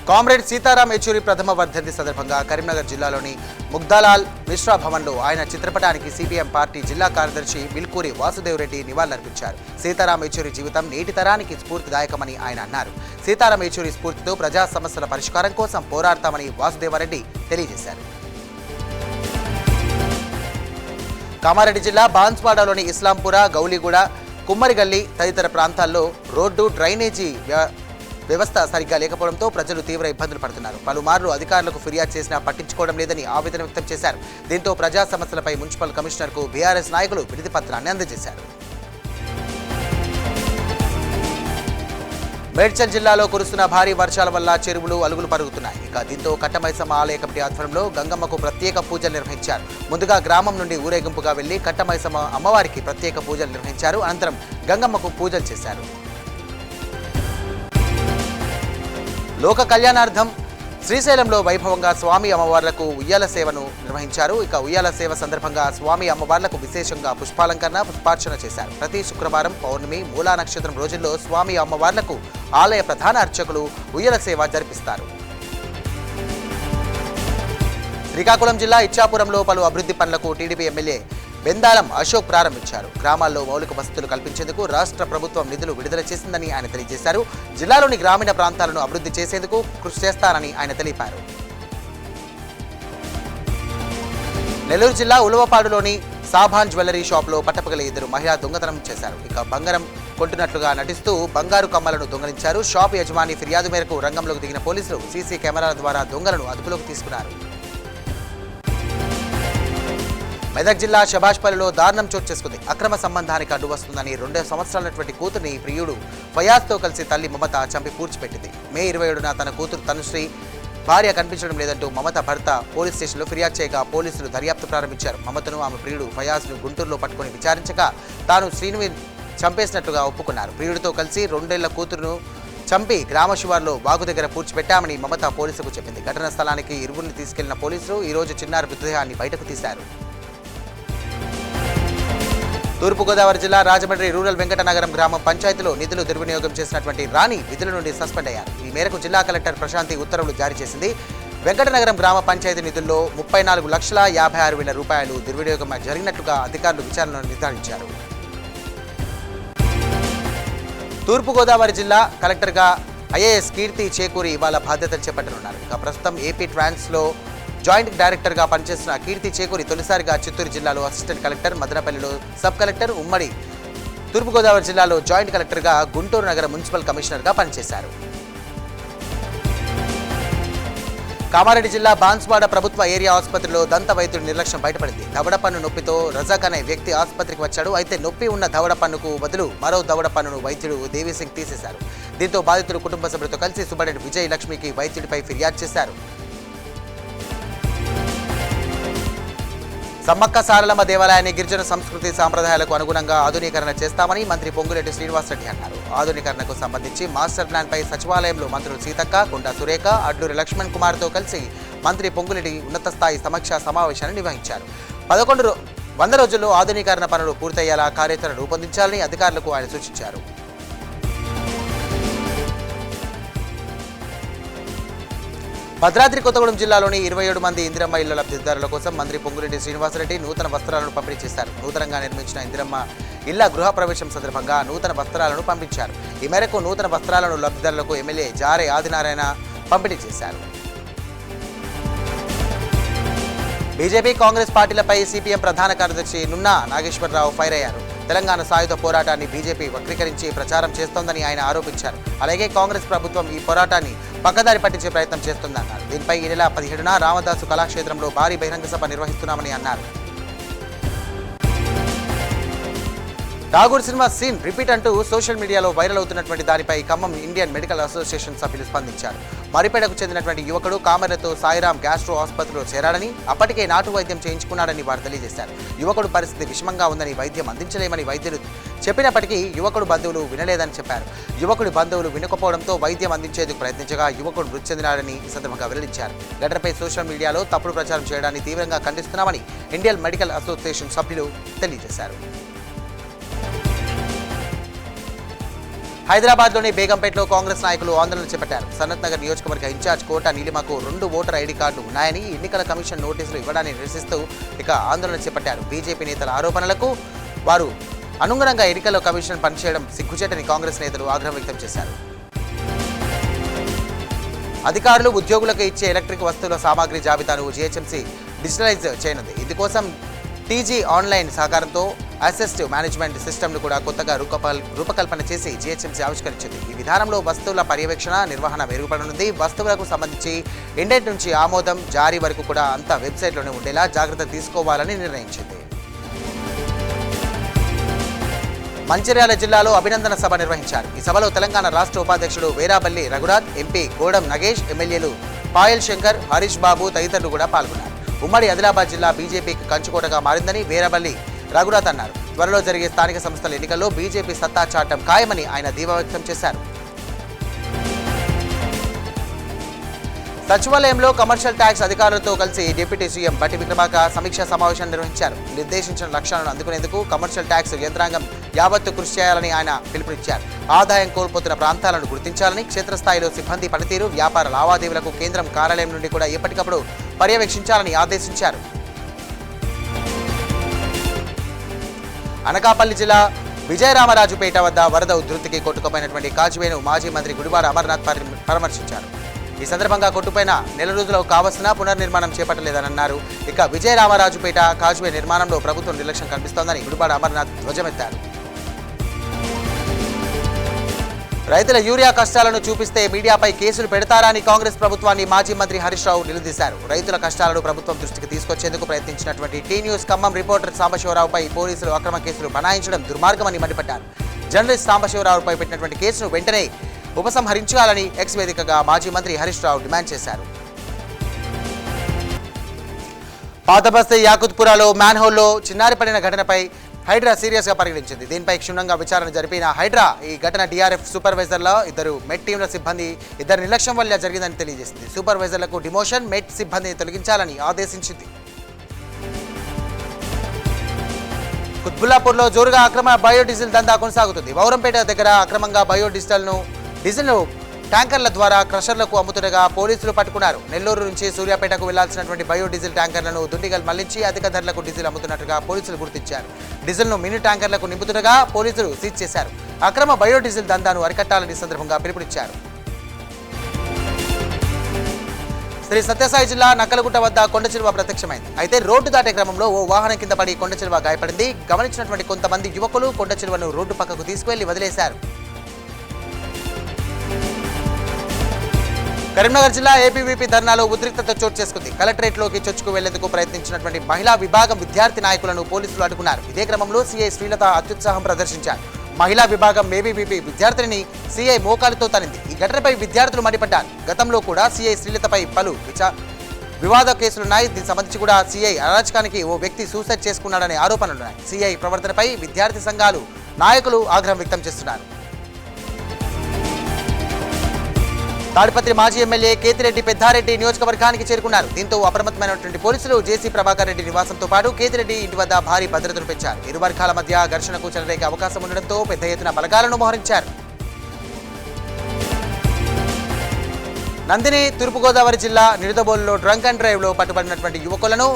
Comrade Sitaram Yechury ప్రథమ వర్ధంతి సందర్భంగా కరీంనగర్ జిల్లాలోని ముగ్ధాలాల్ మిశ్రా భవన్లో ఆయన చిత్రపటానికి సిపిఎం పార్టీ జిల్లా కార్యదర్శి బిల్కూరి వాసుదేవ్ రెడ్డి నివాళులర్పించారు. సీతారాం యెచూరి జీవితం నేటి తరానికి స్ఫూర్తిదాయకమని ఆయన అన్నారు. సీతారాం యెచూరి స్ఫూర్తితో ప్రజా సమస్యల పరిష్కారం కోసం పోరాడతామని వాసుదేవరెడ్డి తెలియజేశారు. కామారెడ్డి జిల్లా బాన్స్వాడలోని ఇస్లాంపుర, గౌలిగూడ, కుమ్మరిగల్లి తదితర ప్రాంతాల్లో రోడ్డు, డ్రైనేజీ వ్యవస్థ సరిగ్గా లేకపోవడంతో ప్రజలు తీవ్ర ఇబ్బందులు పడుతున్నారు. పలుమార్లు అధికారులకు ఫిర్యాదు చేసినా పట్టించుకోవడం లేదని ఆవేదన వ్యక్తం చేశారు. దీంతో ప్రజా సమస్యలపై మున్సిపల్ కమిషనర్కు బీఆర్ఎస్ నాయకులు వినతి పత్రాన్ని అందజేశారు. మేడ్చల్ జిల్లాలో కురుస్తున్న భారీ వర్షాల వల్ల చెరువులు అలుగులు పరుగుతున్నాయి. దీంతో కట్టమైసమ్మ ఆలయ కమిటీ ఆధ్వర్యంలో గంగమ్మకు ప్రత్యేక పూజలు నిర్వహించారు. ముందుగా గ్రామం నుండి ఊరేగింపుగా వెళ్లి కట్టమైసమ్మ అమ్మవారికి ప్రత్యేక పూజలు నిర్వహించారు. అనంతరం గంగమ్మకు పూజలు చేశారు. లోక కళ్యాణార్థం శ్రీశైలంలో వైభవంగా స్వామి అమ్మవార్లకు ఉయ్యాల సేవను నిర్వహించారు. ఉయ్యాల సేవ సందర్భంగా స్వామి అమ్మవార్లకు విశేషంగా పుష్పాలంకరణ, పుష్పార్చన చేశారు. ప్రతి శుక్రవారం, పౌర్ణమి, మూలా నక్షత్రం రోజుల్లో స్వామి అమ్మవార్లకు ఆలయ ప్రధాన అర్చకులు ఉయ్యాల సేవ జరిపిస్తారు. శ్రీకాకుళం జిల్లా ఇచ్చాపురంలో పలు అభివృద్ధి పనులకు టీడీపీ ఎమ్మెల్యే బెందాలం అశోక్ ప్రారంభించారు. గ్రామాల్లో మౌలిక వసతులు కల్పించేందుకు రాష్ట్ర ప్రభుత్వం నిధులు విడుదల చేసిందని ఆయన తెలియజేశారు. జిల్లాలోని గ్రామీణ ప్రాంతాలను అభివృద్ధి చేసేందుకు కృషి చేస్తారని ఆయన తెలిపారు. నెల్లూరు జిల్లా ఉలవపాడులోని సాభాన్ జ్యువెలరీ షాప్లో పట్టపగల ఇద్దరు మహిళా దొంగతనం చేశారు. బంగారం కొంటున్నట్లుగా నటిస్తూ బంగారు కమ్మలను దొంగలించారు. షాప్ యజమాని ఫిర్యాదు మేరకు రంగంలోకి దిగిన పోలీసులు సీసీ కెమెరాల ద్వారా దొంగలను అదుపులోకి తీసుకున్నారు. మెదక్ జిల్లా శభాష్పల్లిలో దారుణం చోటు చేసుకుంది. అక్రమ సంబంధానికి అడ్డు వస్తుందని 2 సంవత్సరాలైనటువంటి కూతురిని ప్రియుడు ఫయాజ్తో కలిసి తల్లి మమత చంపి పూడ్చిపెట్టింది. మే 27న తన కూతురు తనుశ్రీ భార్య కనిపించడం లేదంటూ మమత భర్త పోలీస్ స్టేషన్లో ఫిర్యాదు చేయగా పోలీసులు దర్యాప్తు ప్రారంభించారు. మమతను ఆమె ప్రియుడు ఫయాజ్ను గుంటూరులో పట్టుకుని విచారించగా తాను శ్రీనుని చంపేసినట్లుగా ఒప్పుకున్నారు. ప్రియుడితో కలిసి 2 ఏళ్ల కూతురును చంపి గ్రామ శివార్లో వాగు దగ్గర పూడ్చిపెట్టామని మమత పోలీసులకు చెప్పింది. ఘటనా స్థలానికి ఇరువురిని తీసుకెళ్లిన పోలీసులు ఈరోజు చిన్నారి మృతదేహాన్ని బయటకు తీశారు. తూర్పుగోదావరి జిల్లా రాజమండ్రి రూరల్ వెంకటనగరం గ్రామ పంచాయతీలో నిధులు దుర్వినియోగం చేసినటువంటి రాణి విధుల నుండి సస్పెండ్ అయ్యారు. ఈ మేరకు జిల్లా కలెక్టర్ ప్రశాంతి ఉత్తర్వులు జారీ చేసింది. వెంకటనగరం గ్రామ పంచాయతీ నిధుల్లో 34,56,000 రూపాయలు దుర్వినియోగం జరిగినట్లుగా అధికారులు విచారణను నిర్ధారించారు. తూర్పుగోదావరి జిల్లా కలెక్టర్గా ఐఏఎస్ కీర్తి చేకూరి ఇవాళ బాధ్యతలు చేపట్టనున్నారు. ప్రస్తుతం ఏపీ ట్రాన్స్లో జాయింట్ డైరెక్టర్గా పనిచేస్తున్న కీర్తి చేకూరి తొలిసారిగా చిత్తూరు జిల్లాలో అసిస్టెంట్ కలెక్టర్, మదనపల్లిలో సబ్ కలెక్టర్, ఉమ్మడి తూర్పుగోదావరి జిల్లాలో జాయింట్ కలెక్టర్గా గుంటూరు నగర మున్సిపల్ కమిషనర్గా పనిచేశారు. కామారెడ్డి జిల్లా బాన్స్వాడ ప్రభుత్వ ఏరియా ఆసుపత్రిలో దంత వైద్యుడి నిర్లక్ష్యం బయటపడింది. దవడ పన్ను నొప్పితో రజాక్ అనే వ్యక్తి ఆసుపత్రికి వచ్చాడు. అయితే నొప్పి ఉన్న దవడ పన్నుకు బదులు మరో దవడ పన్నును వైద్యుడు దేవీసింగ్ తీసేశారు. దీంతో బాధితులు కుటుంబ సభ్యులతో కలిసి సూపరింటెండెంట్ విజయ్ లక్ష్మికి వైద్యుడిపై ఫిర్యాదు చేశారు. సమ్మక్క సారలమ్మ దేవాలయాన్ని గిరిజన సంస్కృతి సాంప్రదాయాలకు అనుగుణంగా ఆధునీకరణ చేస్తామని మంత్రి పొంగులేటి శ్రీనివాసరెడ్డి అన్నారు. ఆధునీకరణకు సంబంధించి మాస్టర్ ప్లాన్పై సచివాలయంలో మంత్రులు సీతక్క, కొండా సురేఖ, అడ్లూరి లక్ష్మణ్ కుమార్తో కలిసి మంత్రి పొంగులేటి ఉన్నత స్థాయి సమీక్షా సమావేశాన్ని నిర్వహించారు. 100 రోజుల్లో ఆధునీకరణ పనులు పూర్తయ్యేలా కార్యాచరణ రూపొందించాలని అధికారులకు ఆయన సూచించారు. భద్రాద్రి కొత్తగూడెం జిల్లాలోని 27 మంది ఇందిరమ్మ ఇళ్ల లబ్ధిదారుల కోసం మంత్రి పొంగులేటి శ్రీనివాసరెడ్డి నూతన వస్త్రాలను పంపిణీ చేశారు. నూతనంగా నిర్మించిన ఇందిరమ్మ ఇళ్ల గృహప్రవేశం సందర్భంగా నూతన వస్త్రాలను పంపించారు. ఈ మేరకు నూతన వస్త్రాలను లబ్ధిదారులకు ఎమ్మెల్యే జారే ఆదినారాయణ పంపిణీ చేశారు. బీజేపీ, కాంగ్రెస్ పార్టీలపై సిపిఎం ప్రధాన కార్యదర్శి నున్నా నాగేశ్వరరావు ఫైర్ అయ్యారు. తెలంగాణ సాయుధ పోరాటాన్ని బీజేపీ వక్రీకరించి ప్రచారం చేస్తోందని ఆయన ఆరోపించారు. అలాగే కాంగ్రెస్ ప్రభుత్వం ఈ పోరాటాన్ని పక్కదారి పట్టించే ప్రయత్నం చేస్తుందన్నారు. దీనిపై ఈ నెల 17న రామదాసు కళాక్షేత్రంలో భారీ బహిరంగ సభ నిర్వహిస్తున్నామని అన్నారు. ఠాగూర్ సినిమా సీన్ రిపీట్ అంటూ సోషల్ మీడియాలో వైరల్ అవుతున్నటువంటి దానిపై ఖమ్మం ఇండియన్ మెడికల్ అసోసియేషన్ సభ్యులు స్పందించారు. మరిపేటకు చెందినటువంటి యువకుడు కామెర్లతో సాయిరాం గ్యాస్ట్రో ఆసుపత్రిలో చేరాడని, అప్పటికే నాటు వైద్యం చేయించుకున్నాడని వారు తెలియజేశారు. యువకుడు పరిస్థితి విషమంగా ఉందని, వైద్యం అందించలేమని వైద్యులు చెప్పినప్పటికీ యువకుడు బంధువులు వినలేదని చెప్పారు. యువకుడి బంధువులు వినకపోవడంతో వైద్యం అందించేందుకు ప్రయత్నించగా యువకుడు మృతి చెందినాడని ఈ సందర్భంగా వెల్లడించారు. ఘటనపై సోషల్ మీడియాలో తప్పుడు ప్రచారం చేయడాన్ని తీవ్రంగా ఖండిస్తున్నామని ఇండియన్ మెడికల్ అసోసియేషన్ సభ్యులు తెలియజేశారు. హైదరాబాద్లోని బేగంపేటలో కాంగ్రెస్ నాయకులు ఆందోళన చేపట్టారు. సనత్ నగర్ నియోజకవర్గ ఇన్ఛార్జ్ కోట నీలిమకు 2 ఓటర్ ఐడి కార్డులు ఉన్నాయని ఎన్నికల కమిషన్ నోటీసులు ఇవ్వడాన్ని నిరసిస్తూ ఆందోళన చేపట్టారు. బీజేపీ నేతల ఆరోపణలకు వారు అనుగుణంగా ఎన్నికల కమిషన్ పనిచేయడం సిగ్గుచేటని కాంగ్రెస్ నేతలు ఆగ్రహం వ్యక్తం చేశారు. అధికారులు ఉద్యోగులకు ఇచ్చే ఎలక్ట్రిక్ వస్తువుల సామాగ్రి జాబితాను జీహెచ్ఎంసీ డిజిటలైజ్ చేయనుంది. ఇందుకోసం టీజీ ఆన్లైన్ సహకారంతో అసెస్టివ్ మేనేజ్మెంట్ సిస్టమ్ను కూడా కొత్తగా రూపకల్పన చేసి జీహెచ్ఎంసీ ఆవిష్కరించింది. ఈ విధానంలో వస్తువుల పర్యవేక్షణ నిర్వహణ మెరుగుపడనుంది. వస్తువులకు సంబంధించి ఇండెంట్ నుంచి ఆమోదం జారీ వరకు కూడా అంతా వెబ్సైట్లోనే ఉండేలా జాగ్రత్త తీసుకోవాలని నిర్ణయించింది. మంచిర్యాల జిల్లాలో అభినందన సభ నిర్వహించారు. ఈ సభలో తెలంగాణ రాష్ట్ర ఉపాధ్యక్షుడు వేరాబల్లి రఘునాథ్, ఎంపీ గోడం నగేష్, ఎమ్మెల్యేలు పాయల్ శంకర్, హరీష్ బాబు తదితరులు కూడా పాల్గొన్నారు. ఉమ్మడి ఆదిలాబాద్ జిల్లా బీజేపీకి కంచుకోటగా మారిందని వేరాబల్లి రఘునాథ్ అన్నారు. త్వరలో జరిగే స్థానిక సంస్థల ఎన్నికల్లో బీజేపీ సత్తా చాటం ఖాయమని ఆయన ధీమా వ్యక్తం చేశారు. సచివాలయంలో కమర్షియల్ ట్యాక్స్ అధికారులతో కలిసి డిప్యూటీ సీఎం బట్టి విక్రమార్క సమీక్షా సమావేశం నిర్వహించారు. నిర్దేశించిన లక్ష్యాలను అందుకునేందుకు కమర్షియల్ ట్యాక్స్ యంత్రాంగం యావత్తు కృషి చేయాలని ఆయన పిలుపునిచ్చారు. ఆదాయం కోల్పోతున్న ప్రాంతాలను గుర్తించాలని, క్షేత్రస్థాయిలో సిబ్బంది పనితీరు, వ్యాపార లావాదేవీలకు కేంద్రం కార్యాలయం నుండి కూడా ఎప్పటికప్పుడు పర్యవేక్షించాలని ఆదేశించారు. అనకాపల్లి జిల్లా విజయరామరాజుపేట వద్ద వరద ఉధృతికి కొట్టుకుపోయినటువంటి కాజ్వేను మాజీ మంత్రి గుడివాడ అమర్నాథ్ పరామర్శించారు. ఈ సందర్భంగా కొట్టుపోయిన నెల రోజుల్లో కావలసిన పునర్నిర్మాణం చేపట్టలేదన్నారు. ఇక విజయరామరాజుపేట కాజ్వే నిర్మాణంలో ప్రభుత్వం నిర్లక్ష్యం కనిపిస్తోందని గుడివాడ అమర్నాథ్ ధ్వజమెత్తారు. రైతుల యూరియా కష్టాలను చూపిస్తే మీడియాపై కేసులు పెడతారా అని కాంగ్రెస్ ప్రభుత్వాన్ని మాజీ మంత్రి హరీష్ రావు నిలదీశారు. రైతుల కష్టాలను ప్రభుత్వం దృష్టికి తీసుకొచ్చేందుకు ప్రయత్నించినటువంటి టీ న్యూస్ ఖమ్మం రిపోర్టర్ సాంబశివరావుపై పోలీసులు అక్రమ కేసులు బనాయించడం దుర్మార్గమని మండిపడ్డారు. జర్నలిస్ట్ సాంబశివరావుపై పెట్టినటువంటి కేసును వెంటనే ఉపసంహరించాలని ఎక్స్ వేదికగా మాజీ మంత్రి హరీష్ రావు డిమాండ్ చేశారు. పాతబస్తీ యాకుత్పురాలో మ్యాన్హోల్లో చిన్నారి పడిన ఘటనపై హైడ్రా సీరియస్గా పరిగణించింది. దీనిపై క్షుణ్ణంగా విచారణ జరిపిన హైడ్రా ఈ ఘటన DRF సూపర్వైజర్ల 2 మెట్ టీంల సిబ్బంది నిర్లక్ష్యం వల్ల జరిగిందని తెలియజేసింది. సూపర్వైజర్లకు డిమోషన్, మెట్ సిబ్బందిని తొలగించాలని ఆదేశించింది. కుత్బుల్లాపూర్లో జోరుగా అక్రమ బయోడీజిల్ దందా కొనసాగుతుంది. వౌరంపేట దగ్గర అక్రమంగా బయోడీజిల్ను ట్యాంకర్ల ద్వారా క్రషర్లకు అమ్ముతుండగా పోలీసులు పట్టుకున్నారు. నెల్లూరు నుంచి సూర్యాపేటకు వెళ్లాల్సినటువంటి బయోడీజిల్ ట్యాంకర్లను దుండిగల్ మళ్లించి అధిక ధరలకు డీజిల్ అమ్ముతున్నట్టుగా పోలీసులు గుర్తించారు. డీజిల్ను మినీ ట్యాంకర్లకు నింపుతుండగా పోలీసులు సీజ్ చేశారు. అక్రమ బయోడీజిల్ దందాను అరికట్టాలని సందర్భంగా పిలుపునిచ్చారు. శ్రీ సత్యసాయి జిల్లా నక్కలగుట్ట వద్ద కొండచిలువ ప్రత్యక్షమైంది. అయితే రోడ్డు దాటే క్రమంలో ఓ వాహనం కింద పడి కొండచిలువ గాయపడింది. గమనించినటువంటి కొంతమంది యువకులు కొండచిలువను రోడ్డు పక్కకు తీసుకువెళ్లి వదిలేశారు. కరీంనగర్ జిల్లా ఏపీవీపీ ధర్నాలో ఉద్రిక్తత చోటు చేసుకుంది. కలెక్టరేట్లోకి చొచ్చుకు వెళ్లేందుకు ప్రయత్నించినటువంటి మహిళా విభాగం విద్యార్థి నాయకులను పోలీసులు అడ్డుకున్నారు. ఇదే క్రమంలో సీఐ శ్రీలత అత్యుత్సాహం ప్రదర్శించారు. మహిళా విభాగం ఏబీవీపీ విద్యార్థిని సీఐ మోకాలుతో తనింది. ఈ ఘటనపై విద్యార్థులు మండిపడ్డారు. గతంలో కూడా సీఐ శ్రీలతపై పలు వివాద కేసులున్నాయి. దీనికి సంబంధించి కూడా సీఐ అరాచకానికి ఓ వ్యక్తి సూసైడ్ చేసుకున్నాడనే ఆరోపణలున్నాయి. సీఐ ప్రవర్తనపై విద్యార్థి సంఘాలు నాయకులు ఆగ్రహం వ్యక్తం చేస్తున్నారు. తాడిపత్రి మాజీ ఎమ్మెల్యే కేతిరెడ్డి పెద్దారెడ్డి నియోజకవర్గానికి చేరుకున్నారు. దీంతో అప్రమత్తమైనటువంటి పోలీసులు జేసీ ప్రభాకర్ రెడ్డి నివాసంతో పాటు కేతిరెడ్డి ఇంటి వద్ద భారీ భద్రతను పెంచారు. ఇరు వర్గాల మధ్య ఘర్షణకు చెలరేగే అవకాశం ఉండడంతో పెద్ద ఎత్తున బలగాలను మోహరించారు. నందిని తూర్పుగోదావరి జిల్లా నిడదవోలులో డ్రంక్ అండ్ డ్రైవ్లో పట్టుబడినటువంటి యువకులను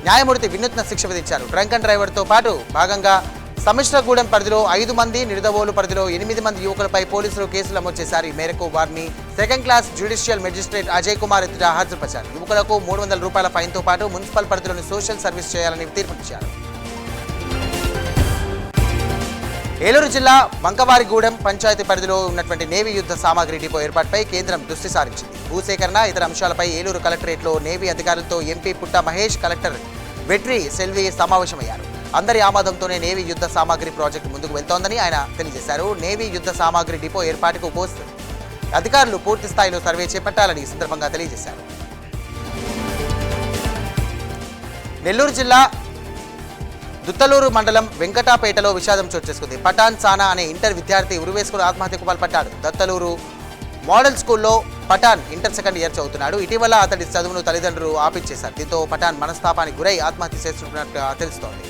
న్యాయమూర్తి వినూత్న శిక్ష విధించారు. డ్రంక్ అండ్ డ్రైవర్తో పాటు భాగంగా సమిశ్రగూడెం పరిధిలో 5 మంది, నిడదవోలు పరిధిలో 8 మంది యువకులపై పోలీసులు కేసులు నమోదు చేశారు. ఈ మేరకు వారిని 2nd class judicial magistrate Ajay Kumar ఎదుట హాజరుపరిచారు. యువకులకు 300 రూపాయల ఫైన్తో పాటు మున్సిపల్ పరిధిలోని సోషల్ సర్వీస్ చేయాలని తీర్పునిచ్చారు. ఏలూరు జిల్లా వంకవారిగూడెం పంచాయతీ పరిధిలో ఉన్నటువంటి నేవీ యుద్ధ సామాగ్రి డిపో ఏర్పాటుపై కేంద్రం దృష్టి సారించింది. భూసేకరణ ఇతర అంశాలపై ఏలూరు కలెక్టరేట్లో నేవీ అధికారులతో ఎంపీ పుట్ట మహేష్, కలెక్టర్ వెట్రి సెల్వి సమావేశమయ్యారు. అందరి ఆమోదంతోనే నేవీ యుద్ధ సామాగ్రి ప్రాజెక్టు ముందుకు వెళ్తోందని ఆయన తెలియజేశారు. నేవీ యుద్ధ సామాగ్రి డిపో ఏర్పాటుకు అధికారులు పూర్తి స్థాయిలో సర్వే చేపట్టాలని ఈ సందర్భంగా తెలియజేశారు. నెల్లూరు జిల్లా దుత్తలూరు మండలం వెంకటాపేటలో విషాదం చోటు చేసుకుంది. పఠాన్ సానా అనే ఇంటర్ విద్యార్థి ఉరివేసుకుని ఆత్మహత్యకు పాల్పడ్డాడు. దత్తలూరు మోడల్ స్కూల్లో పఠాన్ ఇంటర్ 2nd ఇయర్ చదువుతున్నాడు. ఇటీవల అతడి చదువును తల్లిదండ్రులు ఆపించేశారు. దీంతో పఠాన్ మనస్తాపానికి గురై ఆత్మహత్య చేసుకున్నట్టుగా తెలుస్తోంది.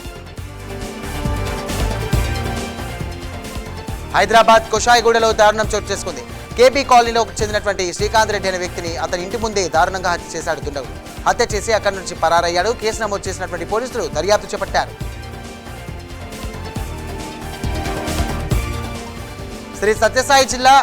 హైదరాబాద్ కుషాయిగూడలో దారుణం చోటు చేసుకుంది. కేపీ కాలనీలో చెందినటువంటి శ్రీకాంత్ రెడ్డి అనే వ్యక్తిని అతని ఇంటి ముందే దారుణంగా హత్య చేశాడు దుండగుడు. హత్య చేసి అక్కడి నుంచి పరారయ్యాడు. కేసు నమోదు చేసినటువంటి పోలీసులు దర్యాప్తు చేపట్టారు. శ్రీ సత్యసాయి జిల్లా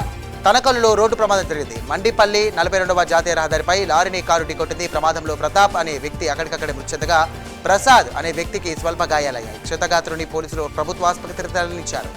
తనకలులో రోడ్డు ప్రమాదం జరిగింది. మండిపల్లి 42వ జాతీయ రహదారిపై లారీని కారు ఢీకొట్టింది. ప్రమాదంలో ప్రతాప్ అనే వ్యక్తి అక్కడికక్కడే మృతి చెందగా ప్రసాద్ అనే వ్యక్తికి స్వల్ప గాయాలయ్యాయి. క్షతగాత్రుని పోలీసులు ప్రభుత్వ ఆసుపత్రికి తరలించారు.